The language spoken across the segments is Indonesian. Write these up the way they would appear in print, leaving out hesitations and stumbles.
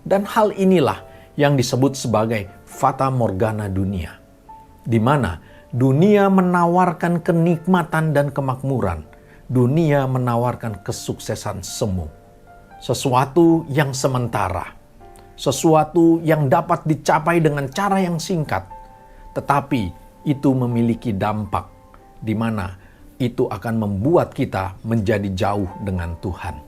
Dan hal inilah yang disebut sebagai fata morgana dunia, di mana dunia menawarkan kenikmatan dan kemakmuran, dunia menawarkan kesuksesan semu, sesuatu yang sementara, sesuatu yang dapat dicapai dengan cara yang singkat, tetapi itu memiliki dampak di mana itu akan membuat kita menjadi jauh dengan Tuhan.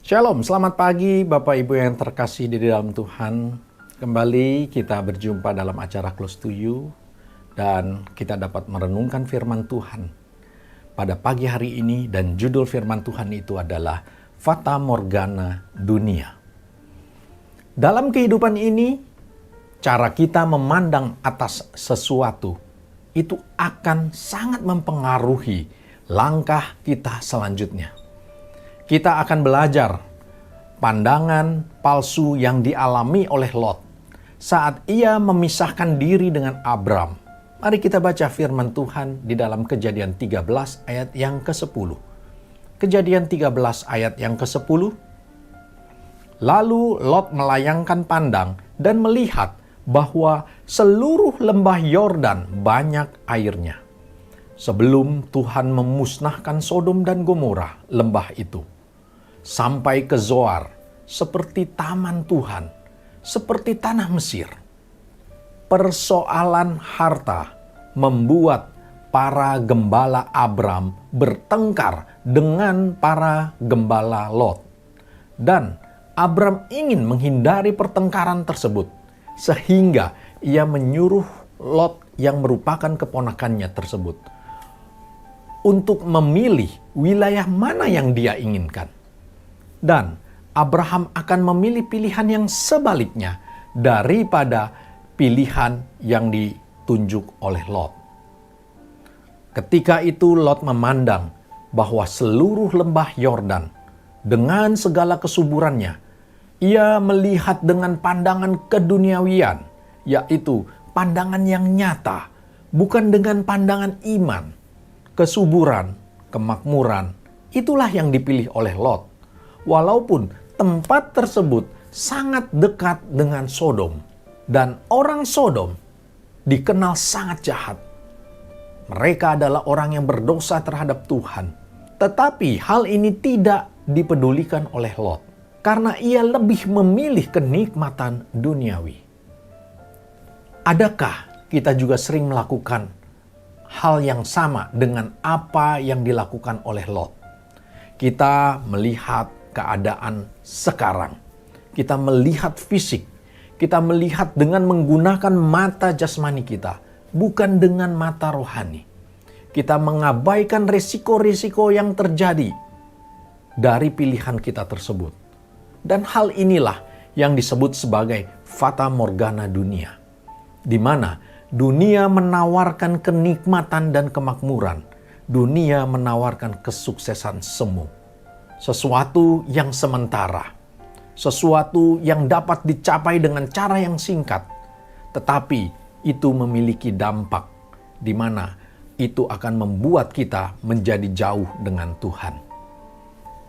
Shalom, selamat pagi Bapak Ibu yang terkasih di dalam Tuhan. Kembali kita berjumpa dalam acara Close to You dan kita dapat merenungkan firman Tuhan pada pagi hari ini, dan judul firman Tuhan itu adalah Fata Morgana Dunia. Dalam kehidupan ini, cara kita memandang atas sesuatu itu akan sangat mempengaruhi langkah kita selanjutnya. Kita akan belajar pandangan palsu yang dialami oleh Lot saat ia memisahkan diri dengan Abram. Mari kita baca firman Tuhan di dalam Kejadian 13 ayat yang ke-10. Kejadian 13 ayat yang ke-10. Lalu Lot melayangkan pandang dan melihat bahwa seluruh lembah Yordan banyak airnya, sebelum Tuhan memusnahkan Sodom dan Gomora, lembah itu, sampai ke Zoar, seperti taman Tuhan, seperti tanah Mesir. Persoalan harta membuat para gembala Abram bertengkar dengan para gembala Lot. Dan Abram ingin menghindari pertengkaran tersebut, sehingga ia menyuruh Lot yang merupakan keponakannya tersebut untuk memilih wilayah mana yang dia inginkan. Dan Abraham akan memilih pilihan yang sebaliknya daripada pilihan yang ditunjuk oleh Lot. Ketika itu Lot memandang bahwa seluruh lembah Yordan dengan segala kesuburannya, ia melihat dengan pandangan keduniawian, yaitu pandangan yang nyata, bukan dengan pandangan iman. Kesuburan, kemakmuran, itulah yang dipilih oleh Lot. Walaupun tempat tersebut sangat dekat dengan Sodom, dan orang Sodom dikenal sangat jahat. Mereka adalah orang yang berdosa terhadap Tuhan. Tetapi hal ini tidak dipedulikan oleh Lot, karena ia lebih memilih kenikmatan duniawi. Adakah kita juga sering melakukan hal yang sama dengan apa yang dilakukan oleh Lot? Kita melihat keadaan sekarang. Kita melihat fisik. Kita melihat dengan menggunakan mata jasmani kita, bukan dengan mata rohani. Kita mengabaikan risiko-risiko yang terjadi dari pilihan kita tersebut. Dan hal inilah yang disebut sebagai fata morgana dunia, di mana dunia menawarkan kenikmatan dan kemakmuran, dunia menawarkan kesuksesan semu, sesuatu yang sementara, sesuatu yang dapat dicapai dengan cara yang singkat, tetapi itu memiliki dampak di mana itu akan membuat kita menjadi jauh dengan Tuhan.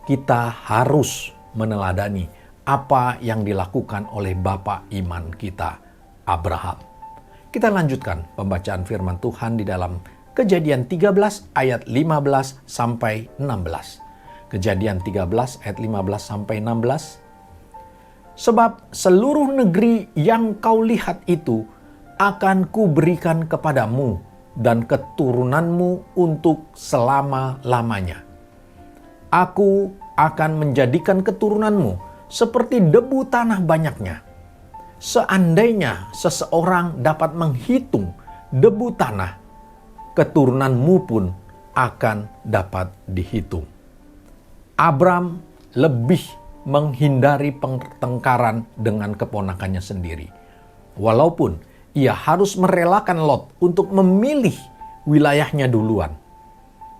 Kita harus meneladani apa yang dilakukan oleh Bapa iman kita, Abraham. Kita lanjutkan pembacaan firman Tuhan di dalam Kejadian 13 ayat 15 sampai 16. Kejadian 13 ayat 15 sampai 16. Sebab seluruh negeri yang kau lihat itu akan kuberikan kepadamu dan keturunanmu untuk selama-lamanya. Aku akan menjadikan keturunanmu seperti debu tanah banyaknya. Seandainya seseorang dapat menghitung debu tanah, keturunanmu pun akan dapat dihitung. Abram lebih menghindari pertengkaran dengan keponakannya sendiri. Walaupun ia harus merelakan Lot untuk memilih wilayahnya duluan.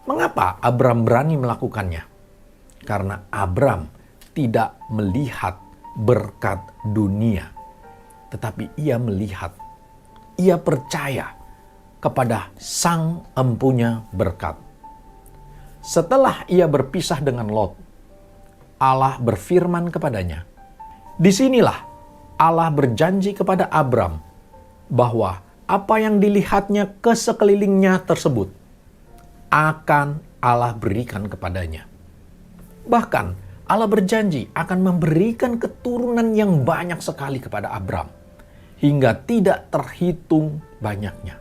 Mengapa Abram berani melakukannya? Karena Abram tidak melihat berkat dunia, tetapi ia melihat, ia percaya kepada Sang Empunya berkat. Setelah ia berpisah dengan Lot, Allah berfirman kepadanya. Disinilah Allah berjanji kepada Abram bahwa apa yang dilihatnya ke sekelilingnya tersebut akan Allah berikan kepadanya. Bahkan Allah berjanji akan memberikan keturunan yang banyak sekali kepada Abram, hingga tidak terhitung banyaknya.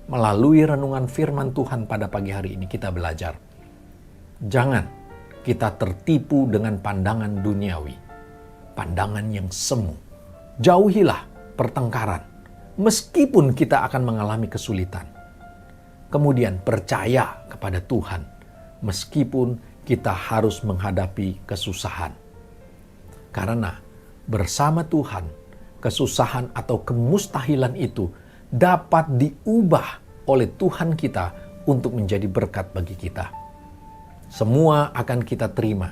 Melalui renungan firman Tuhan pada pagi hari ini kita belajar, jangan kita tertipu dengan pandangan duniawi, pandangan yang semu. Jauhilah pertengkaran, meskipun kita akan mengalami kesulitan. Kemudian percaya kepada Tuhan, meskipun kita harus menghadapi kesusahan. Karena bersama Tuhan, kesusahan atau kemustahilan itu dapat diubah oleh Tuhan kita untuk menjadi berkat bagi kita. Semua akan kita terima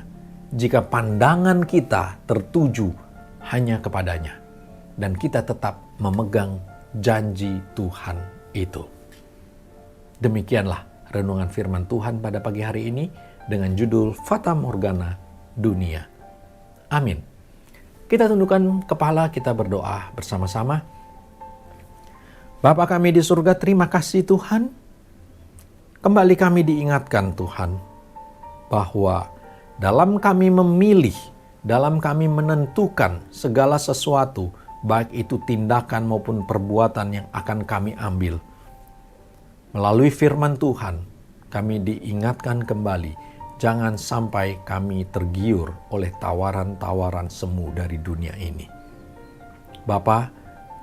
jika pandangan kita tertuju hanya kepadanya, dan kita tetap memegang janji Tuhan itu. Demikianlah renungan firman Tuhan pada pagi hari ini dengan judul Fata Morgana Dunia. Amin. Kita tundukkan kepala, kita berdoa bersama-sama. Bapa kami di surga, terima kasih Tuhan. Kembali kami diingatkan Tuhan, bahwa dalam kami memilih, dalam kami menentukan segala sesuatu, baik itu tindakan maupun perbuatan yang akan kami ambil. Melalui firman Tuhan, kami diingatkan kembali, jangan sampai kami tergiur oleh tawaran-tawaran semu dari dunia ini. Bapa,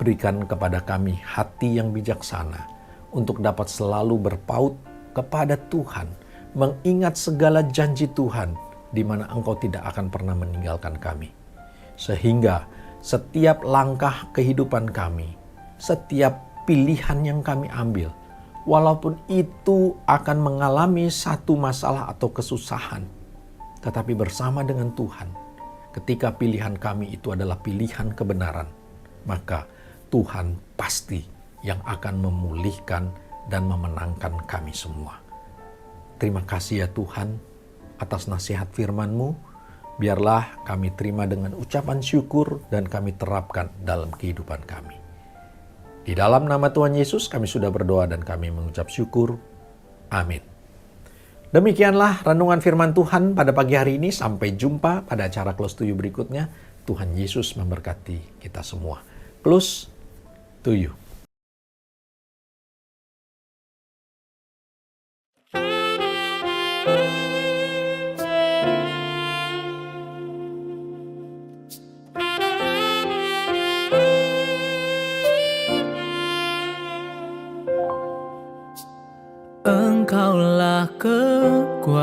berikan kepada kami hati yang bijaksana untuk dapat selalu berpaut kepada Tuhan, mengingat segala janji Tuhan di mana Engkau tidak akan pernah meninggalkan kami. Sehingga setiap langkah kehidupan kami, setiap pilihan yang kami ambil, walaupun itu akan mengalami satu masalah atau kesusahan, tetapi bersama dengan Tuhan, ketika pilihan kami itu adalah pilihan kebenaran, maka Tuhan pasti yang akan memulihkan dan memenangkan kami semua. Terima kasih ya Tuhan atas nasihat firman-Mu. Biarlah kami terima dengan ucapan syukur dan kami terapkan dalam kehidupan kami. Di dalam nama Tuhan Yesus kami sudah berdoa dan kami mengucap syukur. Amin. Demikianlah renungan firman Tuhan pada pagi hari ini. Sampai jumpa pada acara Close to You berikutnya. Tuhan Yesus memberkati kita semua. Close to You. Engkaulah kekuatanku,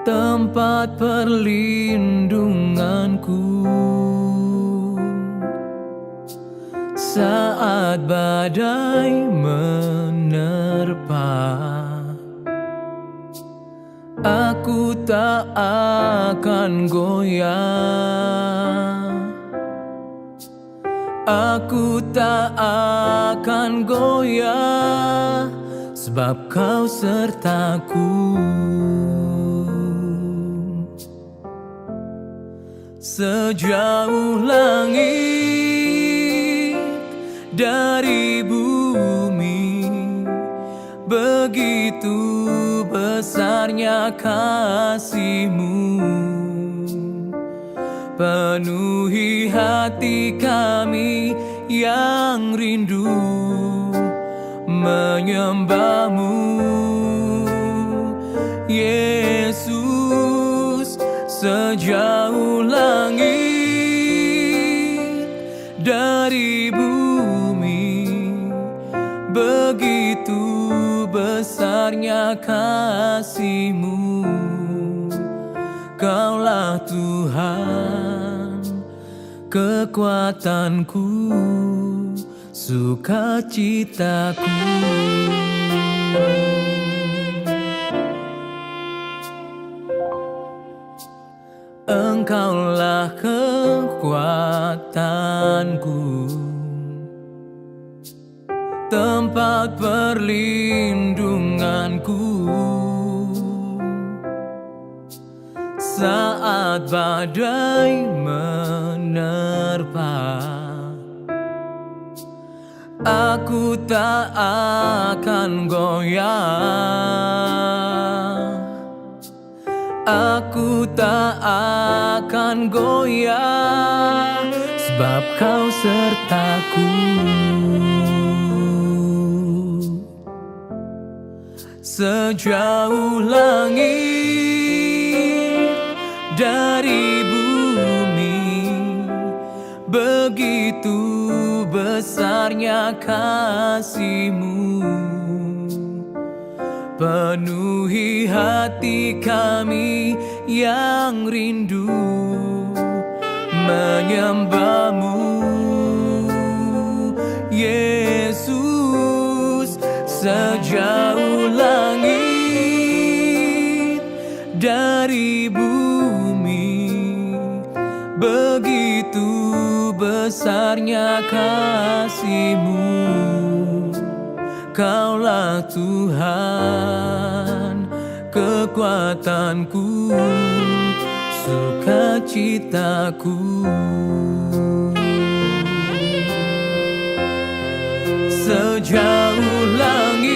tempat perlindunganku, saat badai menerpa. Aku tak akan goyah. Aku tak akan goyah, sebab Kau sertaku. Sejauh langit dari bumi, begitu besarnya kasih-Mu. Penuhi hati kami yang rindu menyembah-Mu, Yesus. Sejauh langit dari bumi, begitu besarnya kasih-Mu. Kaulah Tuhan, kekuatanku, sukacitaku. Engkaulah kekuatanku, tempat perlindunganku saat badai menerpa. Aku tak akan goyah, aku tak akan goyah, sebab Kau sertaku. Sejauh langit dari bumi, begitu besarnya kasih-Mu. Penuhi hati kami yang rindu menyembah-Mu, Yesus. Sejauh langit dari bumi, begitu besarnya kasih-Mu. Kaulah Tuhan, kekuatanku, sukacitaku. Sejauh langit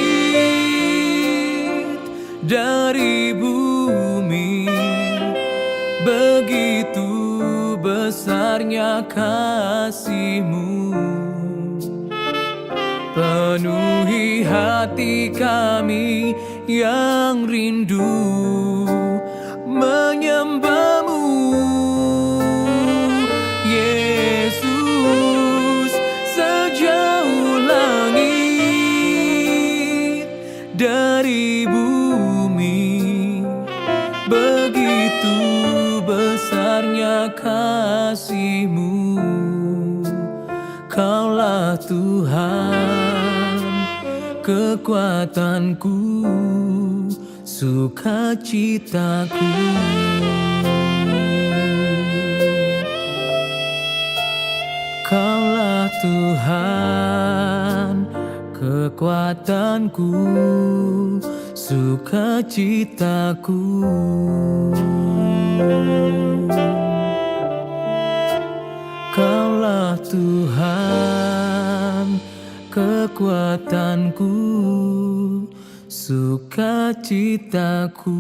dari bumi, begitu besarnya kasih-Mu. Penuhi hati kami yang rindu menyembah-Mu, Yesus. Sejauh langit dari bumi, begitu besarnya kasih-Mu. Kaulah Tuhan, kekuatanku, sukacitaku. Kaulah Tuhan, kekuatanku, sukacitaku. Kaulah Tuhan, kekuatanku, sukacitaku.